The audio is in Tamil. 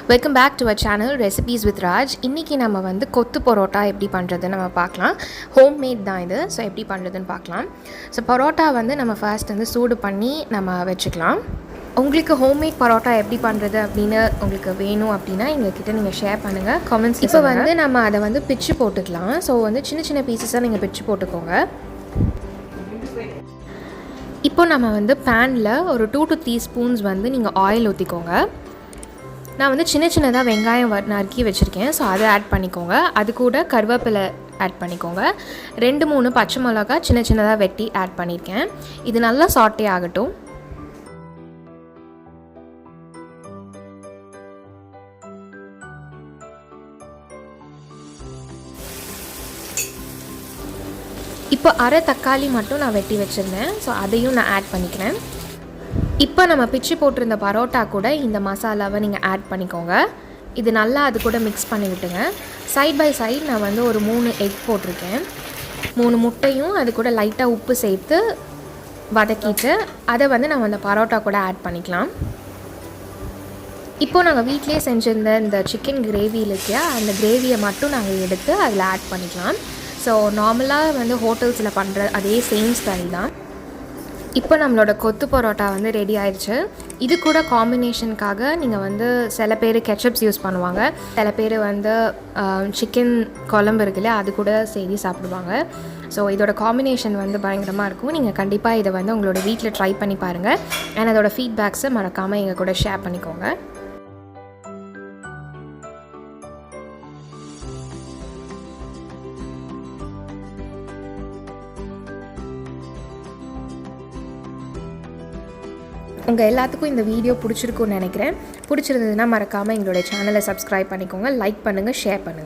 Welcome back to our channel recipes with Raj. இன்றைக்கி நம்ம வந்து கொத்து பரோட்டா எப்படி பண்ணுறதுன்னு நம்ம பார்க்கலாம். ஹோம் மேட் தான் இது. ஸோ எப்படி பண்ணுறதுன்னு பார்க்கலாம். ஸோ பரோட்டா வந்து நம்ம ஃபர்ஸ்ட் வந்து சூடு பண்ணி நம்ம வச்சுக்கலாம். உங்களுக்கு ஹோம்மேட் பரோட்டா எப்படி பண்ணுறது அப்படின்னு உங்களுக்கு வேணும் அப்படின்னா எங்ககிட்ட நீங்கள் ஷேர் பண்ணுங்கள் கமெண்ட்ஸ். இப்போ வந்து நம்ம அதை வந்து பிச்சு போட்டுக்கலாம். ஸோ வந்து சின்ன சின்ன பீசஸாக நீங்கள் பிச்சு போட்டுக்கோங்க. இப்போ நம்ம வந்து பேனில் ஒரு 2 to 3 ஸ்பூன்ஸ் வந்து நீங்கள் ஆயில் ஊற்றிக்கோங்க. நான் வந்து சின்ன சின்னதாக வெங்காயம் நறுக்கி வச்சுருக்கேன். ஸோ அதை ஆட் பண்ணிக்கோங்க. அது கூட கருவேப்பிலை ஆட் பண்ணிக்கோங்க. 2-3 பச்சை மிளகா சின்ன சின்னதாக வெட்டி ஆட் பண்ணியிருக்கேன். இது நல்லா சாட்டே ஆகட்டும். இப்போ அரை தக்காளி மட்டும் நான் வெட்டி வச்சுருந்தேன். ஸோ அதையும் நான் ஆட் பண்ணிக்கிறேன். இப்போ நம்ம பிச்சு போட்டிருந்த பரோட்டா கூட இந்த மசாலாவை நீங்கள் ஆட் பண்ணிக்கோங்க. இது நல்லா அது கூட மிக்ஸ் பண்ணி விட்டுங்க. சைட் பை சைட் நான் வந்து ஒரு 3 எக் போட்டிருக்கேன். 3 முட்டையும் அது கூட லைட்டாக உப்பு சேர்த்து வதக்கிட்டு அதை வந்து நம்ம அந்த பரோட்டா கூட ஆட் பண்ணிக்கலாம். இப்போது நாங்கள் வீட்டிலே செஞ்சுருந்த இந்த சிக்கன் கிரேவி இல்லையா, அந்த கிரேவியை மட்டும் நாங்கள் எடுத்து அதில் ஆட் பண்ணிக்கலாம். ஸோ நார்மலாக வந்து ஹோட்டல்ஸில் பண்ணுற அதே சேம் ஸ்டைல் தான். இப்போ நம்மளோட கொத்து பரோட்டா வந்து ரெடி ஆயிடுச்சு. இது கூட காம்பினேஷனுக்காக நீங்கள் வந்து சில பேர் கெச்சப்ஸ் யூஸ் பண்ணுவாங்க, சில பேர் வந்து சிக்கன் குழம்பு இருக்குல்ல அது கூட செய்து சாப்பிடுவாங்க. ஸோ இதோட காம்பினேஷன் வந்து பயங்கரமாக இருக்கும். நீங்கள் கண்டிப்பாக இதை வந்து உங்களோட வீட்டில் ட்ரை பண்ணி பாருங்கள். அண்ட் அதோட ஃபீட்பேக்ஸை மறக்காமல் எங்கள் கூட ஷேர் பண்ணிக்கோங்க. உங்கள் எல்லாத்துக்கும் இந்த வீடியோ பிடிச்சிருக்குன்னு நினைக்கிறேன். பிடிச்சிருந்ததுன்னா மறக்காமல் எங்களுடைய சேனலை சப்ஸ்கிரைப் பண்ணிக்கோங்க, லைக் பண்ணுங்கள், ஷேர் பண்ணுங்கள்.